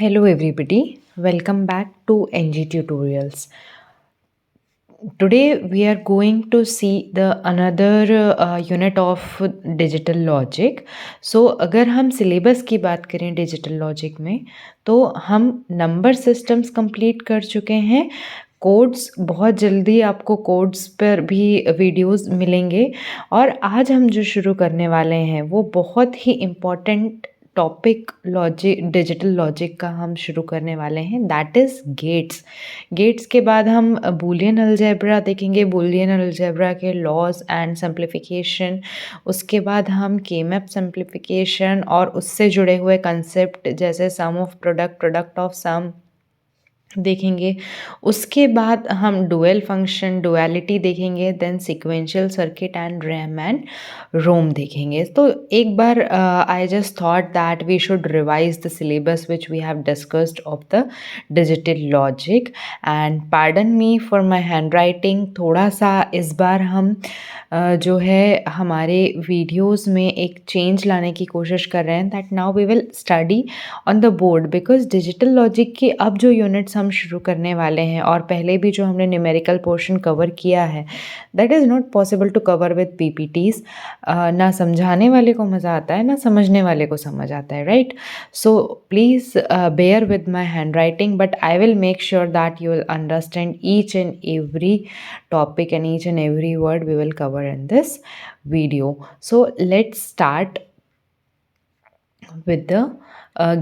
Hello everybody, welcome back to NG Tutorials. Today we are going to see the another unit of digital logic. So अगर हम syllabus की बात करें digital logic में तो हम नंबर सिस्टम्स कंप्लीट कर चुके हैं. कोड्स बहुत जल्दी आपको कोड्स पर भी वीडियोस मिलेंगे और आज हम जो शुरू करने वाले हैं वो बहुत ही इम्पॉर्टेंट टॉपिक डिजिटल लॉजिक का हम शुरू करने वाले हैं, दैट इज़ गेट्स. गेट्स के बाद हम बूलियन अलजेब्रा देखेंगे, बूलियन अलजेब्रा के लॉज एंड सिंप्लीफिकेशन. उसके बाद हम के मैप सिंप्लीफिकेशन और उससे जुड़े हुए कंसेप्ट जैसे sum of product, product of sum देखेंगे. उसके बाद हम डुअल फंक्शन, डुअलिटी देखेंगे. Then sequential circuit and RAM and ROM देखेंगे. तो एक बार I just thought that we should revise the syllabus which we have discussed of the digital logic. And pardon me for my hand writing. थोड़ा सा इस बार हम जो है हमारे वीडियोज़ में एक चेंज लाने की कोशिश कर रहे हैं, that now we will study on the board because digital logic के अब जो यूनिट्स हम शुरू करने वाले हैं और पहले भी जो हमने न्यूमेरिकल पोर्शन कवर किया है that is not possible to cover with PPTs. ना समझाने वाले को मज़ा आता है ना समझने वाले को समझ आता है, right? So please bear with my hand writing but I will make sure that you will understand each and every topic and each and every word we will cover in this video. So let's start with the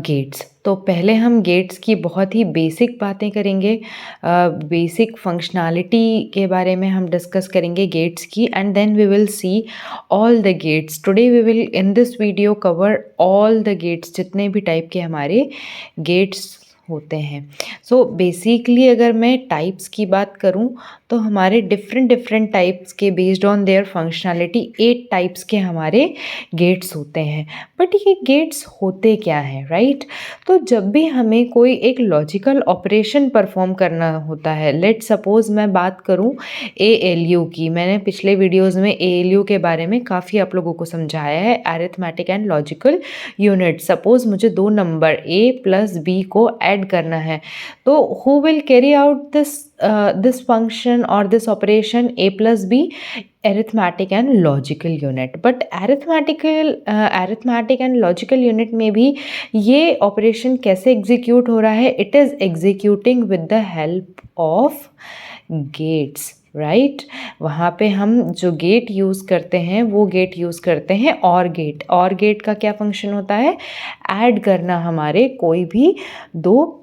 gates. तो पहले हम gets की बहुत ही basic बातें करेंगे, basic functionality के बारे में हम डिस्कस करेंगे गेट्स की. And then we will see all the gates. Today we will in this video cover all the gates, जितने भी टाइप के हमारे गेट्स होते हैं. सो बेसिकली अगर मैं टाइप्स की बात करूं तो हमारे डिफरेंट टाइप्स के based on their functionality 8 types के हमारे गेट्स होते हैं. बट ये गेट्स होते क्या हैं, राइट? तो जब भी हमें कोई एक लॉजिकल ऑपरेशन परफॉर्म करना होता है, लेट सपोज मैं बात करूं ALU की. मैंने पिछले वीडियोस में ALU के बारे में काफ़ी आप लोगों को समझाया है, arithmetic and logical unit. Suppose मुझे दो नंबर A प्लस B को ऐड करना है तो who will carry out this function or this operation A plus B? arithmetic and logical unit. but arithmetic and logical unit में भी ये operation कैसे एग्जीक्यूट हो रहा है? It is executing with the help of gates, right? वहाँ पे हम जो गेट यूज़ करते हैं वो गेट यूज़ करते हैं और गेट. और गेट का क्या फंक्शन होता है? ऐड करना हमारे कोई भी दो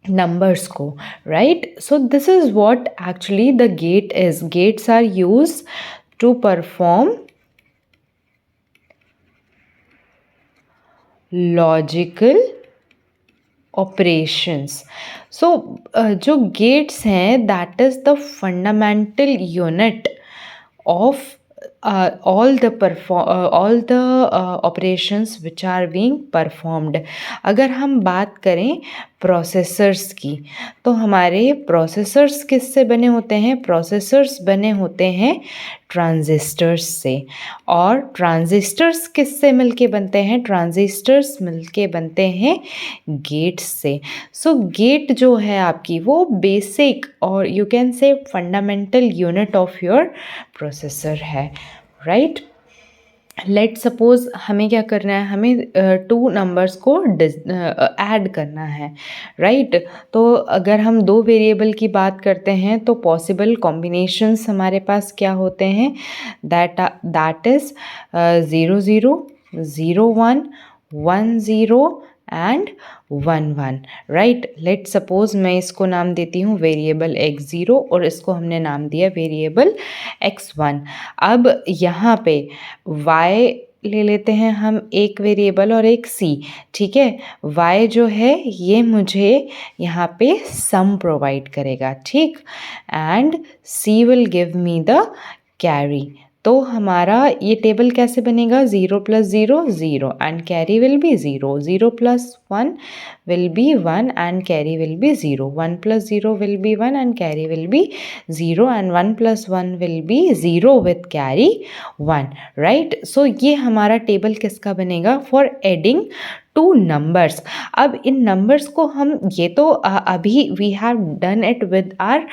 numbers को, right? So this is what actually the gate is. Gates are used to perform logical operations. So जो gates हैं that is the fundamental unit of all the operations which are being performed. अगर हम बात करें processors की तो हमारे processors किससे बने होते हैं? प्रोसेसर्स बने होते हैं ट्रांजिस्टर्स से. और ट्रांजिस्टर्स किससे मिलके बनते हैं? ट्रांजिस्टर्स मिलके बनते हैं गेट्स से. सो गेट जो है आपकी वो बेसिक और you can say fundamental unit of your processor है, राइट? लेट सपोज हमें क्या करना है? हमें 2 नंबर्स को ऐड करना है, राइट? तो अगर हम 2 वेरिएबल की बात करते हैं तो पॉसिबल कॉम्बिनेशंस हमारे पास क्या होते हैं? That is 0 0 0 1 1 0 and 1 1, right? Let suppose मैं इसको नाम देती हूँ वेरिएबल x0 और इसको हमने नाम दिया वेरिएबल x1. अब यहाँ पे y ले लेते हैं हम एक वेरिएबल और एक c, ठीक है? y जो है ये मुझे यहाँ पे सम प्रोवाइड करेगा, ठीक? And c will give me the carry. तो हमारा ये टेबल कैसे बनेगा? 0 plus 0 0 and carry will be 0. 0 plus 1 will be 1 and carry will be 0. 1 plus 0 will be 1 and carry will be 0 and 1 plus 1 will be 0 with carry 1, right? So ये हमारा table किसका बनेगा? For adding two numbers. अब इन numbers को हम ये तो अभी we have done it with our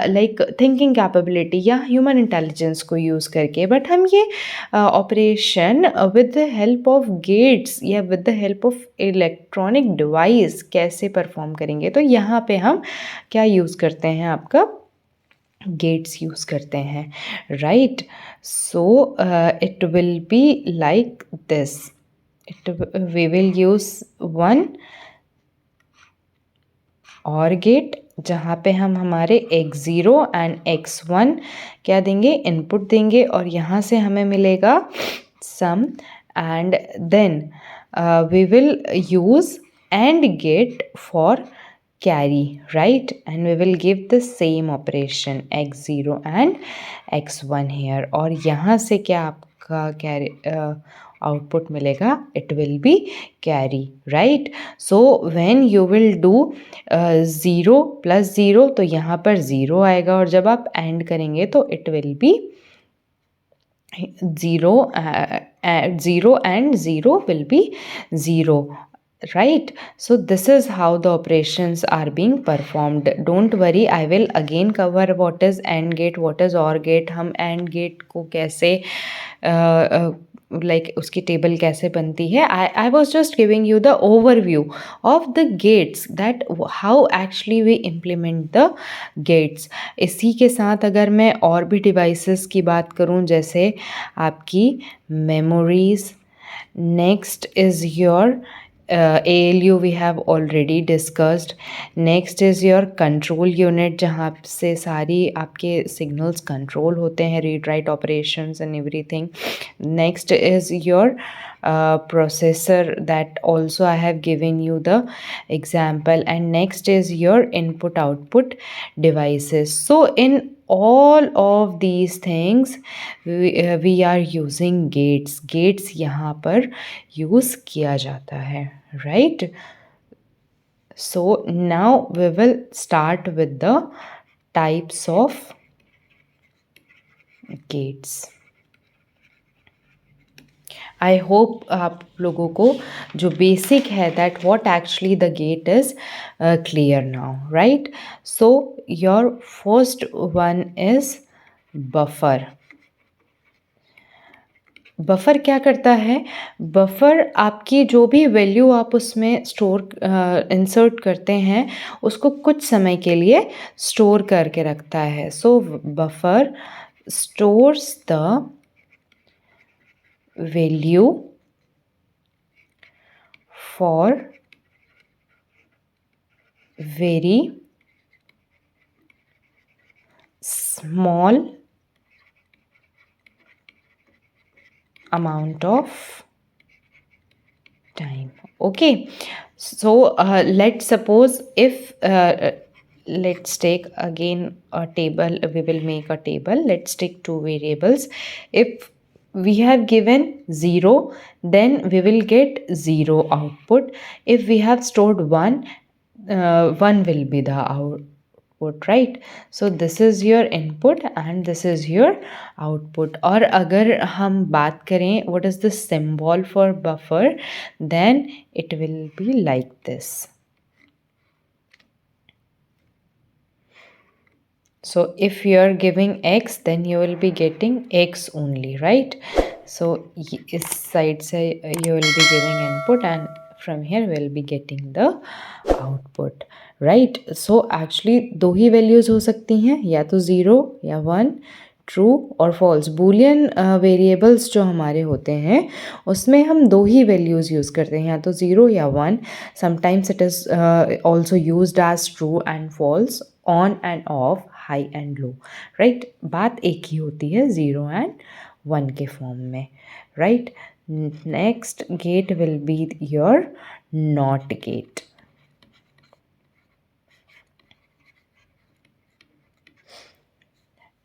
like thinking capability या ह्यूमन इंटेलिजेंस को यूज़ करके, बट हम ये operation with the help of gates या with the help of electronic device कैसे परफॉर्म करेंगे। तो यहाँ पे हम क्या यूज़ करते हैं, आपका गेट्स यूज़ करते हैं, right. So it will be like this, we will use one और गेट, जहाँ पे हम हमारे x0 एंड x1 क्या देंगे, इनपुट देंगे, और यहाँ से हमें मिलेगा sum, and then we will use AND gate for carry, right, and we will give the same operation x0 and x1 here, और यहाँ से क्या आपका कैरी आउटपुट मिलेगा, it will be carry, right. So when you will do 0 + 0, तो यहाँ पर 0 आएगा, और जब आप एंड करेंगे तो it will be 0, 0 and 0 will be 0, right. So this is how the operations are being performed. Don't worry, I will again cover what is AND gate, what is OR gate, हम AND gate को कैसे like उसकी table कैसे बनती है। I was just giving you the overview of the gates, that how actually we implement the gates। इसी के साथ अगर मैं और भी डिवाइसेस की बात करूं, जैसे आपकी memories, next is your ALU we have already discussed, next is your control unit, जहाँ से सारी आपके signals control होते हैं, read write operations and everything, next is your processor, that also I have given you the example, and next is your input output devices। So in all of these things we are using gates यहाँ पर use किया जाता है, right। So now we will start with the types of gates। I hope आप लोगों को जो basic है that what actually the gate is clear now, right. So your first one is buffer. Buffer क्या करता है, बफर आपकी जो भी वैल्यू आप उसमें स्टोर इंसर्ट करते हैं उसको कुछ समय के लिए स्टोर करके रखता है। So buffer stores the value for very small amount of time, okay। So let's suppose if let's take again a table, we will make a table, let's take two variables। If we have given 0, then we will get 0 output. If we have stored 1, 1 will be the output, right। So this is your input and this is your output। और अगर हम बात करें what is the symbol for buffer, then it will be like this। So if you are giving x, then you will be getting x only, right। So इस side से you will be giving input and from here we will be getting the output, right। So actually दो ही values हो सकती हैं, या तो 0 या 1, true और फॉल्स। बूलियन वेरिएबल्स जो हमारे होते हैं उसमें हम दो ही वैल्यूज़ यूज़ करते हैं, या तो 0 या 1। Sometimes it is also used as true and false, on and off, high and low, right. बात एक ही होती है 0 एंड 1 के फॉर्म में, राइट। Next gate will be your not gate.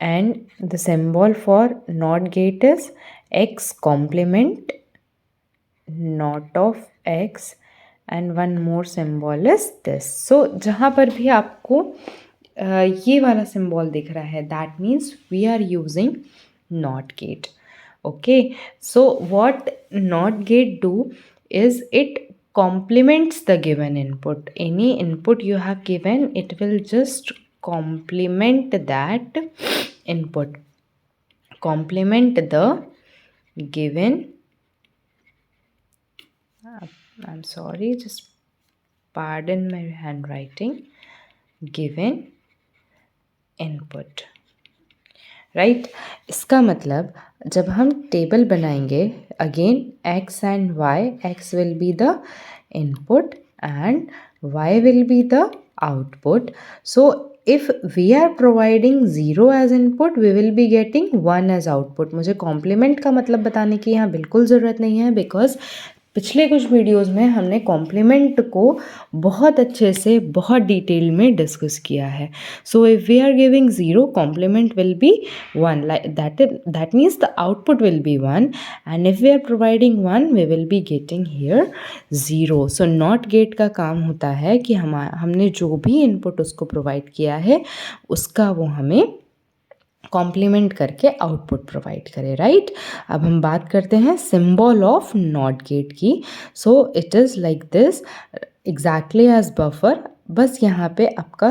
And the symbol for NOT gate is x complement not of x, and one more symbol is this। So जहाँ पर भी आपको ये वाला symbol दिख रहा है, that means we are using NOT gate, okay। So what NOT gate do is it complements the given input. Any input you have given, it will just complement that input, complement the given, I'm sorry, just pardon my handwriting, given input, right इसका मतलब जब हम table बनाएंगे again x and y, x will be the input and y will be the output. So if we are providing 0 as input, we will be getting 1 as output. मुझे complement का मतलब बताने की यहाँ बिल्कुल ज़रूरत नहीं है, बिकॉज पिछले कुछ वीडियोस में हमने कॉम्प्लीमेंट को बहुत अच्छे से बहुत डिटेल में डिस्कस किया है. So if we are giving 0, complement will be 1, that means the output will be 1, and if we are providing 1 we will be getting here 0. So not gate का काम होता है कि हमने जो भी इनपुट उसको प्रोवाइड किया है उसका वो हमें कॉम्प्लीमेंट करके आउटपुट प्रोवाइड करे, राइट. अब हम बात करते हैं सिंबल ऑफ नॉट गेट की. So it is like this, exactly as buffer, बस यहाँ पे आपका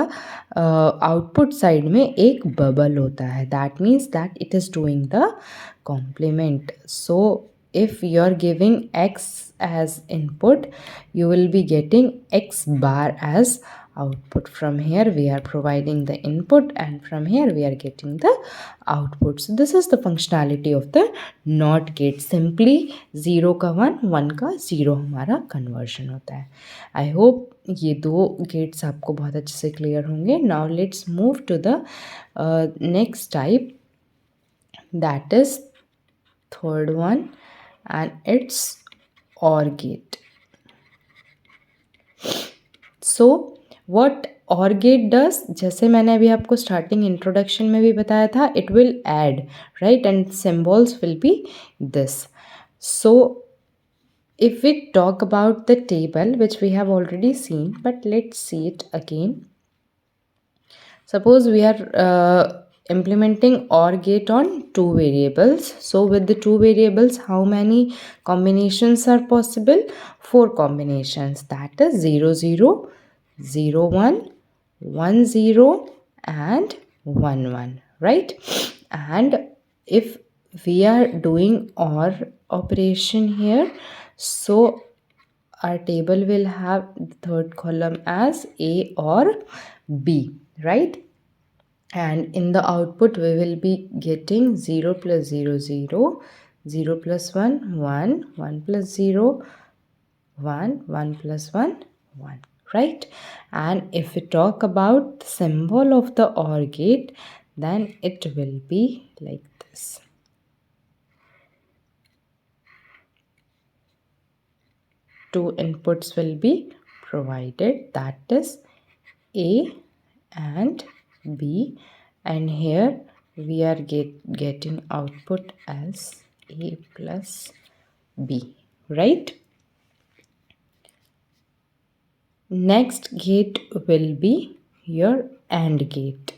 आउटपुट साइड में एक बबल होता है. That means that it is doing the complement. So if you are giving x as input, you will be getting x bar as output. From here we are providing the input and from here we are getting the output. So this is the functionality of the NOT gate. Simply 0 का 1, 1 का 0 हमारा conversion होता है. I hope ये दो gates आपको बहुत अच्छे से clear होंगे. Now let's move to the next type, that is third one, and it's OR gate. So what OR gate does, जैसे मैंने अभी आपको स्टार्टिंग इंट्रोडक्शन में भी बताया था, it will add, right, and symbols will be this. So if we talk about the table, which we have already seen, but let's see it again. Suppose we are implementing OR gate on two variables. So with the two variables, how many combinations are possible? 4 combinations. That is 0 0, 0 1, 1 0 and 1 1, right? And if we are doing OR operation here, so our table will have the third column as A or B, right? And in the output we will be getting 0 plus 0 0, 0 plus 1 1, 1 plus 0 1, 1 plus 1 1, right? And if we talk about the symbol of the OR gate, then it will be like this. Two inputs will be provided, that is A and B, and here we are getting output as A plus B, right? Next gate will be your AND gate.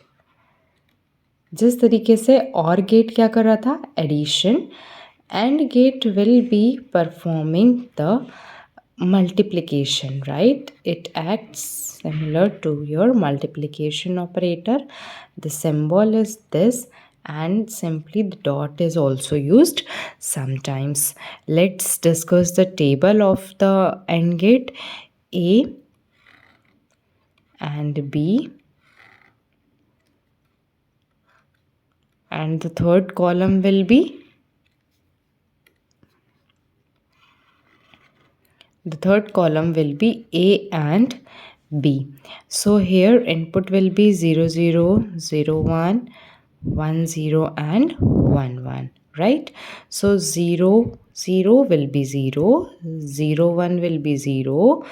जिस तरीके से OR gate क्या कर रहा था, addition, AND gate will be performing the multiplication, right? It acts similar to your multiplication operator. The symbol is this, and simply the dot is also used sometimes. Let's discuss the table of the AND gate. A and B, and the third column will be A and B. So here input will be 0 0, 0 1, 1 0 and 1 1, right? So 0 0 will be 0, 0 1 will be 0,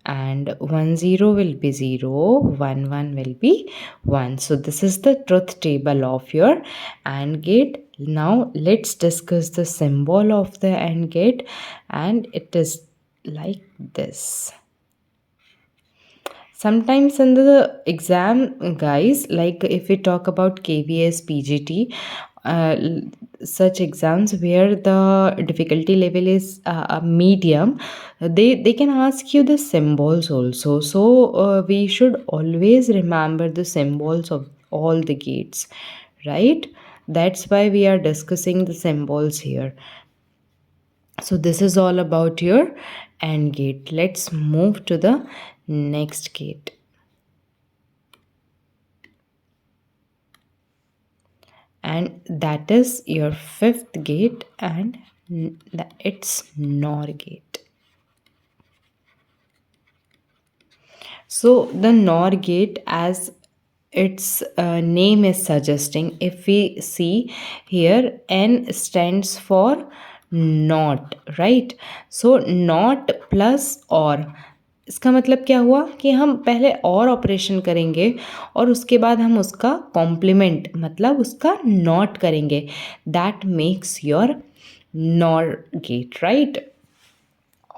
and 1 0 will be 0, 1 1 will be 1. So this is the truth table of your AND gate. Now let's discuss the symbol of the AND gate, and it is like this. Sometimes in the exam, guys, like if we talk about KVS, PGT, such exams where the difficulty level is medium, they can ask you the symbols also. So we should always remember the symbols of all the gates, right? That's why we are discussing the symbols here. So this is all about your AND gate. Let's move to the next gate. And that is your fifth gate, and it's NOR gate. So the NOR gate, as its name is suggesting, if we see here, N stands for not, right? So not plus or, इसका मतलब क्या हुआ कि हम पहले और operation करेंगे और उसके बाद हम उसका कॉम्प्लीमेंट मतलब उसका नॉट करेंगे. That makes your nor gate, right?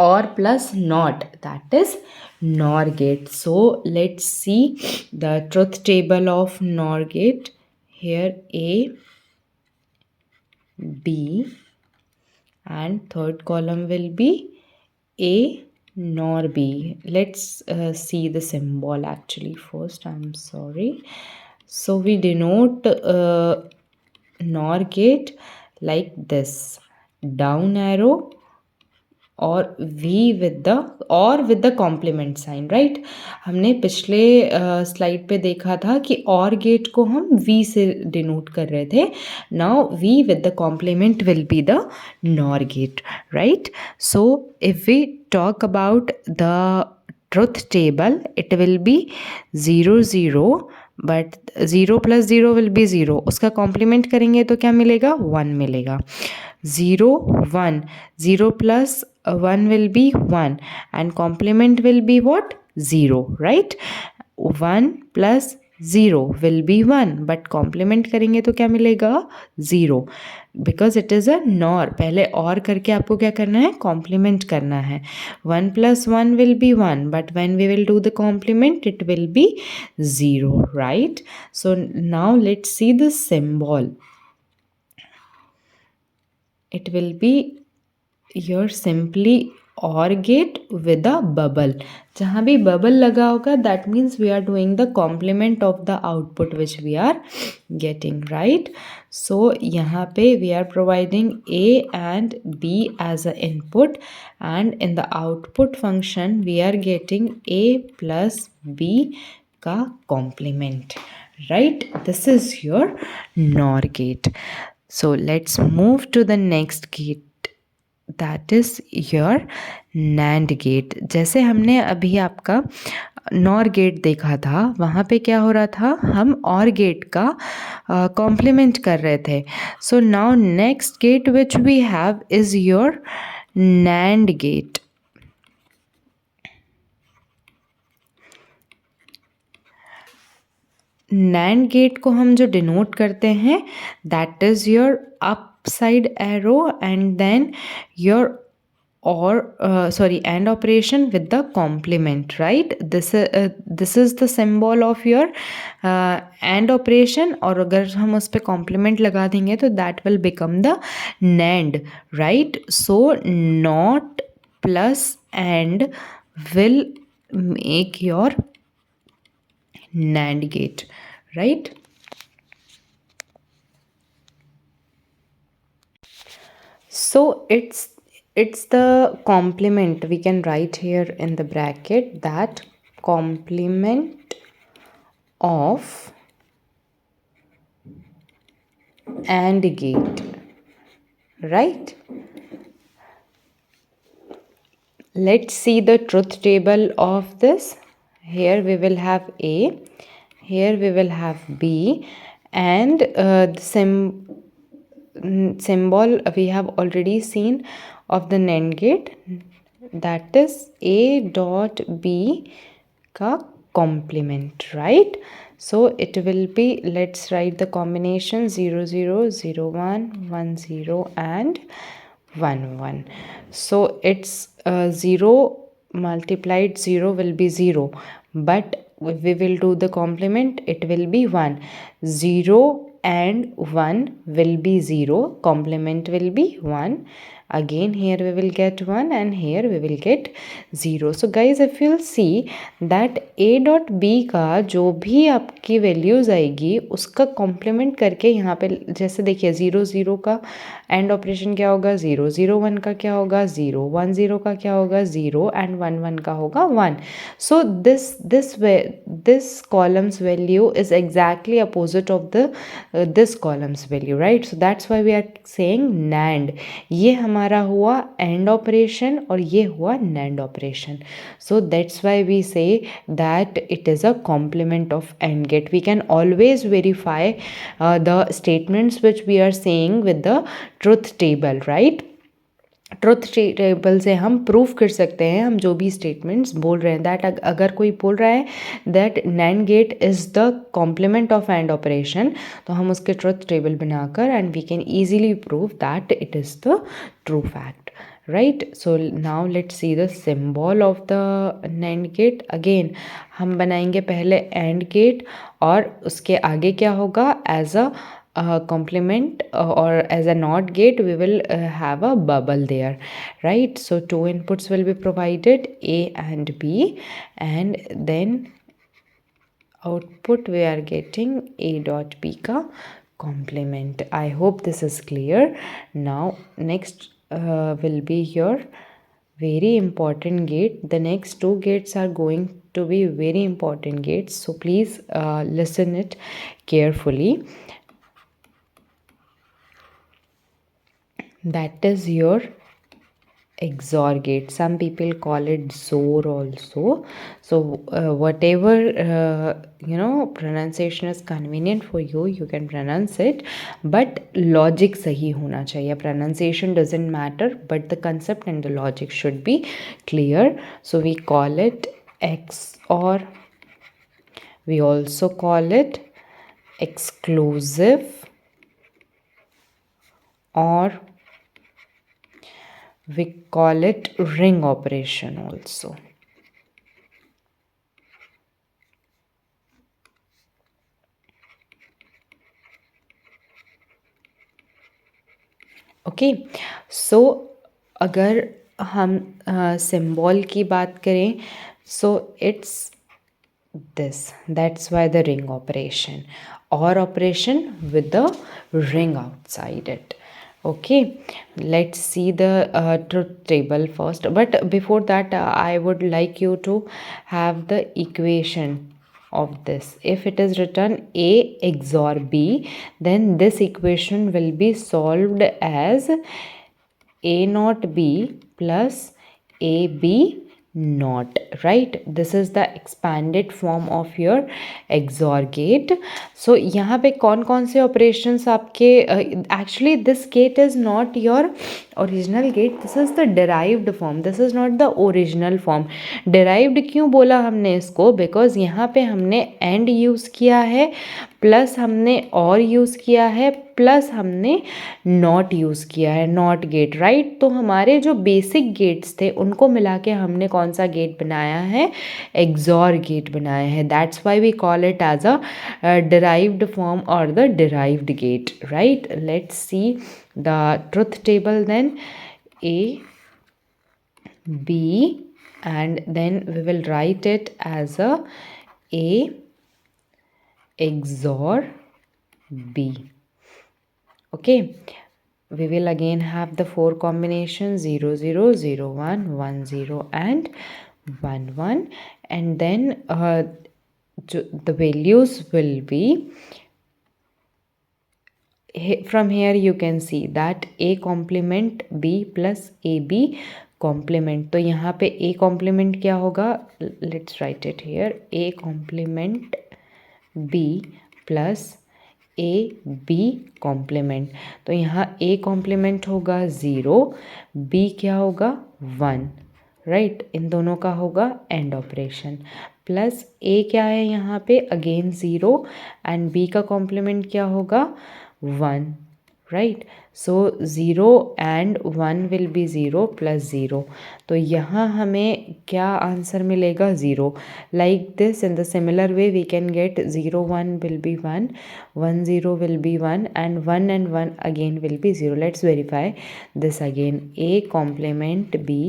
Or plus not, that is NOR gate. So let's see the truth table of NOR gate. Here A, B, and third column will be A NOR B. Let's see the symbol actually first. I'm sorry. So we denote NOR gate like this: down arrow और V with the complement sign, right? हमने पिछले slide पे देखा था कि और gate को हम V से डिनोट कर रहे थे. Now V with the complement will be the NOR gate, right? So if we talk about the truth table, it will be 0 0, but 0 + 0 will be 0. उसका कॉम्प्लीमेंट करेंगे तो क्या मिलेगा? 1 मिलेगा. 0 1, 0 + 1 will be 1, and complement will be what? 0, right? 1 + 0 will be 1, but complement करेंगे तो क्या मिलेगा? 0, because it is a NOR. पहले और करके आपको क्या करना है? कॉम्प्लीमेंट करना है. 1 + 1 will be 1, but when we will do the complement, it will be 0, right? So now let's see the symbol. It will be your simply OR gate with a bubble. जहाँ भी बबल लगा होगा, that means we are doing the complement of the output which we are getting, right? So यहाँ पे we are providing A and B as an input, and in the output function we are getting A plus B का complement, right? This is your NOR gate. So let's move to the next gate. That is your NAND gate. जैसे हमने अभी आपका NOR gate देखा था, वहाँ पे क्या हो रहा था? हम OR गेट का कॉम्प्लीमेंट कर रहे थे. So now next gate which we have is your NAND gate. NAND gate को हम जो डिनोट करते हैं, that is your upside arrow and then your AND operation with the complement, right? This is the symbol of your AND operation. और अगर हम उस पर complement लगा देंगे तो that will become the NAND, right? So not plus AND will make your NAND gate, right? So it's the complement. We can write here in the bracket that complement of AND gate, right? Let's see the truth table of this. Here we will have A, here we will have B, and the symbol we have already seen of the NAND gate, that is A dot B ka complement, right? So it will be, let's write the combination 0 0 0 1 1 0 and 1 1. So it's 0 multiplied 0 will be 0, but if we will do the complement, it will be 1. 0 and 1 will be 0, complement will be 1. Again here we will get 1 and here we will get 0. So guys, if you'll see that a dot b का जो भी आपकी values आएगी उसका complement करके यहाँ पे जैसे देखिए 0 0 का एंड ऑपरेशन क्या होगा 0, 0 1 का क्या होगा 0, 1 0 का क्या होगा 0 एंड 1 1 का होगा 1. So this column's value is exactly opposite of the this column's value, right? So that's why we are saying NAND. ये हमारा हुआ AND ऑपरेशन और ये हुआ NAND operation. So that's why we say that it is a complement of AND gate. We can always verify the statements which we are saying with the truth table, right? Truth table से हम proof कर सकते हैं हम जो भी statements बोल रहे हैं. दैट अगर कोई बोल रहा है that NAND gate is the complement of AND operation, तो हम उसके ट्रुथ टेबल बनाकर and we can easily prove that it is the true fact, right. So now let's see the symbol of the NAND gate. Again हम बनाएंगे पहले and gate और उसके आगे क्या होगा as a complement or as a NOT gate we will have a bubble there, right. So two inputs will be provided, A and B, and then output we are getting A dot B ka complement. I hope this is clear. Now next will be your very important gate. The next two gates are going to be very important gates, so please listen it carefully. That is your XOR gate. Some people call it XOR also. So whatever pronunciation is convenient for you, you can pronounce it, but logic sahi hona chahiye. Pronunciation doesn't matter, but the concept and the logic should be clear. So we call it XOR. We also call it exclusive, or we call it ring operation also. Okay, so अगर हम symbol की बात करें, so it's this, that's why the ring operation, or operation with the ring outside it. Okay, let's see the truth table first, but before that I would like you to have the equation of this. If it is written A XOR B, then this equation will be solved as A naught B plus AB not, right. This is the expanded form of your XOR gate. So यहाँ पे कौन कौन से operations आपके actually this gate is not your original gate, this is the derived form, this is not the original form. derived क्यों बोला हमने इसको, because यहाँ पे हमने and यूज़ किया है, प्लस हमने और यूज़ किया है, प्लस हमने नॉट यूज़ किया है, नॉट गेट, राइट. तो हमारे जो बेसिक गेट्स थे उनको मिला के हमने कौन सा गेट बनाया है, एक्सॉर गेट बनाया है. That's why we call it as a derived form और the derived gate, right. Let's see the truth table then. A B and then we will write it as a XOR B. Okay, we will again have the four combinations 0 0 0 1 1 0 and 1 1, and then the values will be from here. You can see that A complement B plus AB complement. तो यहाँ पे A complement क्या होगा, let's write it here. A complement B plus A B complement. तो यहाँ A complement होगा 0, B क्या होगा 1, राइट. इन दोनों का होगा एंड ऑपरेशन. प्लस A क्या है यहाँ पे अगेन 0 एंड B का कॉम्प्लीमेंट क्या होगा 1, right. So 0 and 1 will be 0 plus 0. तो यहाँ हमें क्या आंसर मिलेगा? 0. Like this, in the similar way we can get 0 1 will be 1, 1 0 will be 1 and 1 again will be 0. Let's verify this again. A complement B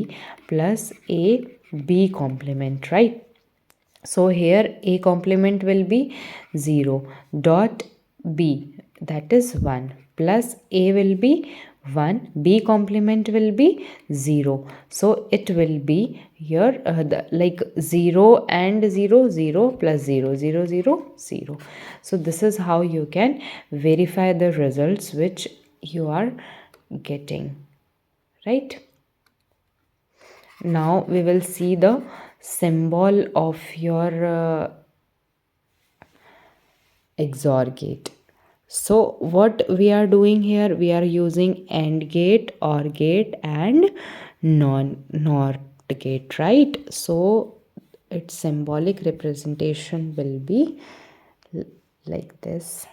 plus A B complement, right? So here A complement will be 0 dot B, that is 1, plus A will be 1, B complement will be 0. So it will be here like 0 and 0, 0 plus 0, 0 0 0. So this is how you can verify the results which you are getting, right? Now we will see the symbol of your XOR gate. So what we are doing here, we are using AND gate, OR gate and NOT gate, right? So its symbolic representation will be like this.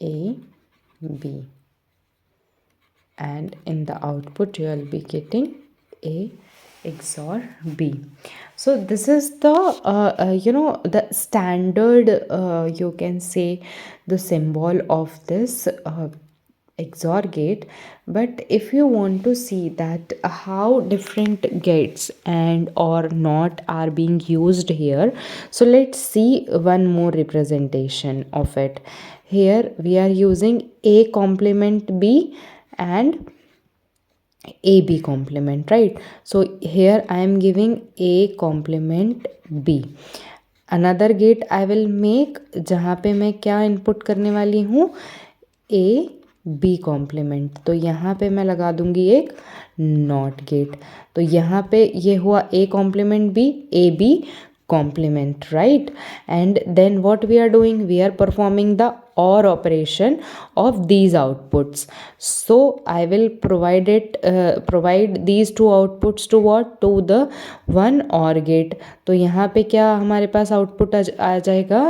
A, B, and in the output you will be getting A XOR B. So this is the the standard, you can say, the symbol of this XOR gate. But if you want to see that how different gates and or not are being used here, so let's see one more representation of it. Here we are using A complement B and AB complement, right? So here I am giving A complement B. Another gate I will make जहाँ पे मैं क्या input करने वाली हूँ, A B complement. तो यहाँ पे मैं लगा दूँगी एक NOT gate. तो यहाँ पे ये हुआ A complement B, AB complement, right? And then what we are doing, we are performing the OR operation of these outputs. So I will provide these two outputs to what? To the one OR gate. तो यहाँ पे क्या हमारे पास output आ जाएगा,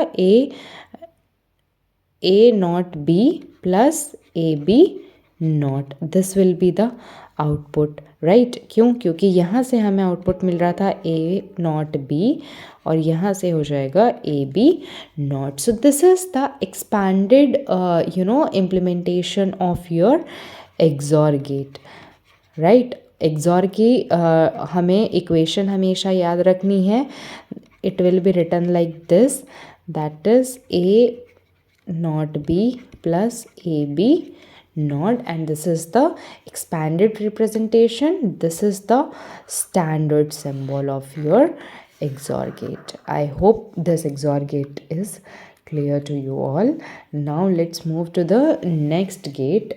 A not B plus AB not. This will be the output, right? क्यों? क्योंकि यहाँ से हमें output मिल रहा था A not B और यहाँ से हो जाएगा AB not. So this is the expanded implementation of your XOR gate, right? XOR की हमें equation हमेशा याद रखनी है. It will be written like this, that is A not B plus AB not, and this is the expanded representation. This is the standard symbol of your XOR gate. I hope this XOR gate is clear to you all. Now let's move to the next gate.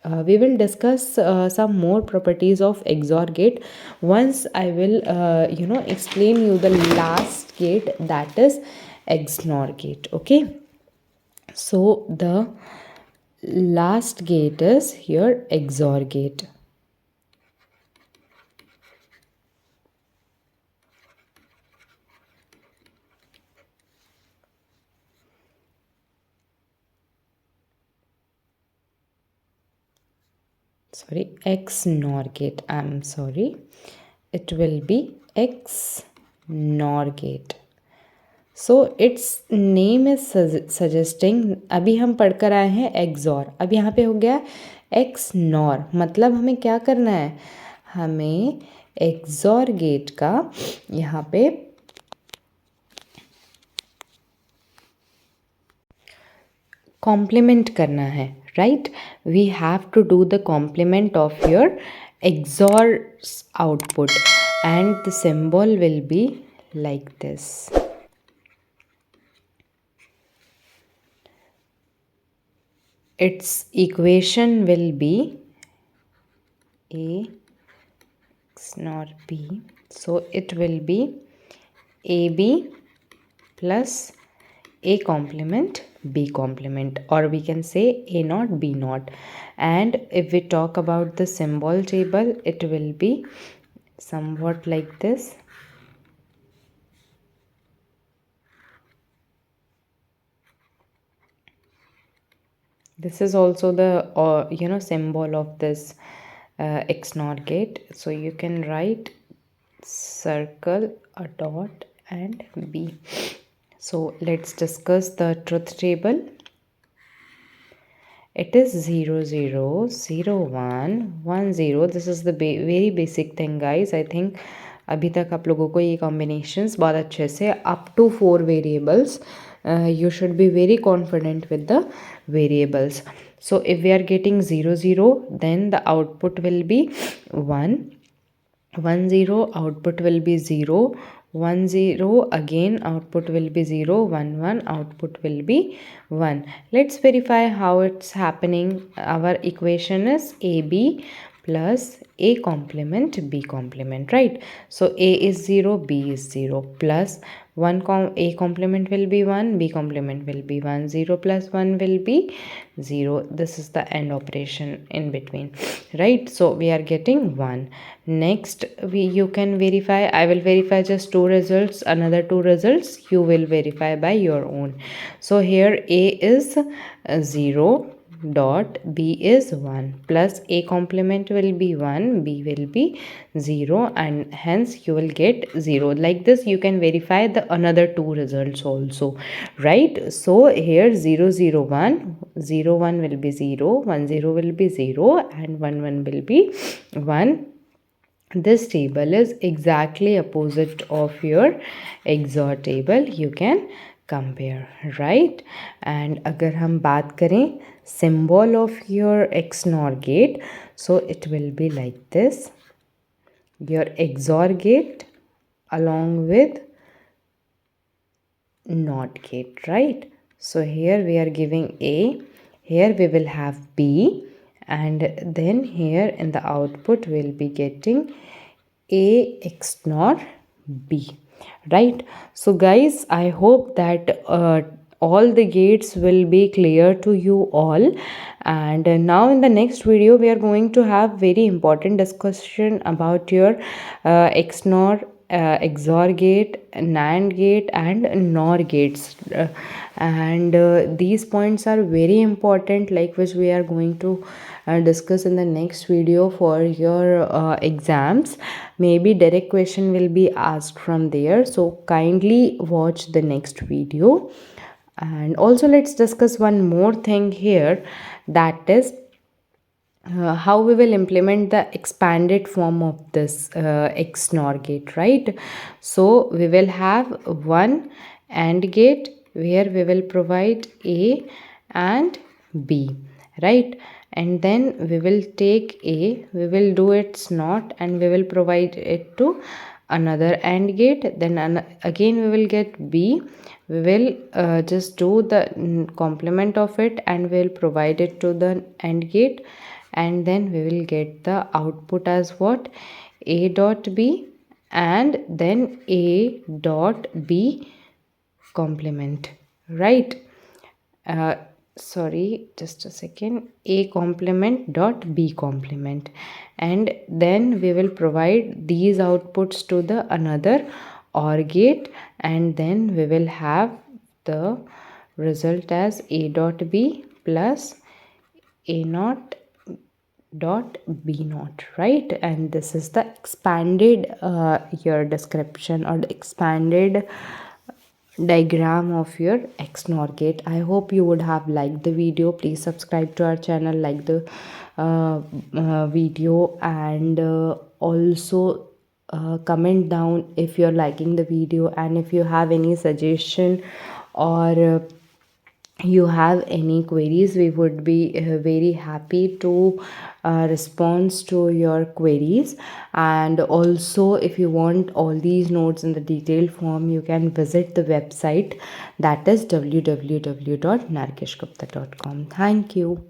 We will discuss some more properties of XOR gate once I will explain you the last gate, that is XNOR gate. Okay, so the last gate is here XOR gate. Sorry, XNOR gate. I'm sorry. It will be XNOR gate. So it's name is suggesting, अभी हम पढ़कर आए हैं XOR, अब यहाँ पे हो गया XNOR. मतलब हमें क्या करना है, हमें XOR गेट का यहाँ पे कॉम्प्लीमेंट करना है, right? We have to do the complement of your XOR output and the symbol will be like this. Its equation will be A XNOR B. So it will be AB plus A complement B complement, or we can say A naught B naught. And if we talk about the symbol table, it will be somewhat like this. This is also the symbol of this XNOR gate. So you can write circle, a dot, and B. So let's discuss the truth table. It is 0 0 0 1 1 0. This is the very basic thing, guys. I think अभी तक आप लोगों को ये combinations बहुत अच्छे से up to 4 variables. You should be very confident with the variables. So if we are getting 0 0, then the output will be 1. 1 0, output will be 0. 1 0, again output will be 0. 1 1, output will be 1. Let's verify how it's happening. Our equation is AB plus A complement B complement, right? So A is 0, B is 0, plus A complement will be 1, B complement will be 1, 0 plus 1 will be 0. This is the AND operation in between, right? So we are getting 1. Next, you can verify. I will verify just 2 results, another 2 results you will verify by your own. So here A is 0 dot B is 1, plus A complement will be 1, B will be 0, and hence you will get 0. Like this you can verify the another 2 results also, right? So here 0 0 1, 0 1 will be 0, 1 0 will be 0, and 1 1 will be 1. This table is exactly opposite of your XOR table. You can compare, right? And अगर हम बात करें symbol of your XNOR gate, so it will be like this. Your XOR gate along with NOT gate, right? So here we are giving A, here we will have B, and then here in the output we'll be getting A XNOR B, right? So guys, I hope that all the gates will be clear to you all. And now in the next video we are going to have very important discussion about your XNOR, XOR gate, NAND gate, and NOR gates, and these points are very important, like which we are going to discuss in the next video for your exams. Maybe direct question will be asked from there, so kindly watch the next video. And also let's discuss one more thing here, that is how we will implement the expanded form of this XNOR gate, right? So we will have one AND gate where we will provide A and B, right? And then we will take A, we will do its NOT, and we will provide it to another AND gate. Then again we will get B, we will just do the complement of it, and we will provide it to the AND gate, and then we will get the output as what? A dot B, and then A dot B complement, right? Sorry, just a second. A complement dot B complement, and then we will provide these outputs to the another OR gate, and then we will have the result as A dot B plus A naught dot B naught, right? And this is the expanded your description or the expanded diagram of your XNOR gate. I hope you would have liked the video. Please subscribe to our channel, like the video, and also comment down if you're liking the video, and if you have any suggestion or you have any queries, we would be very happy to respond to your queries. And also if you want all these notes in the detailed form, you can visit the website, that is www.narkeshgupta.com. Thank you.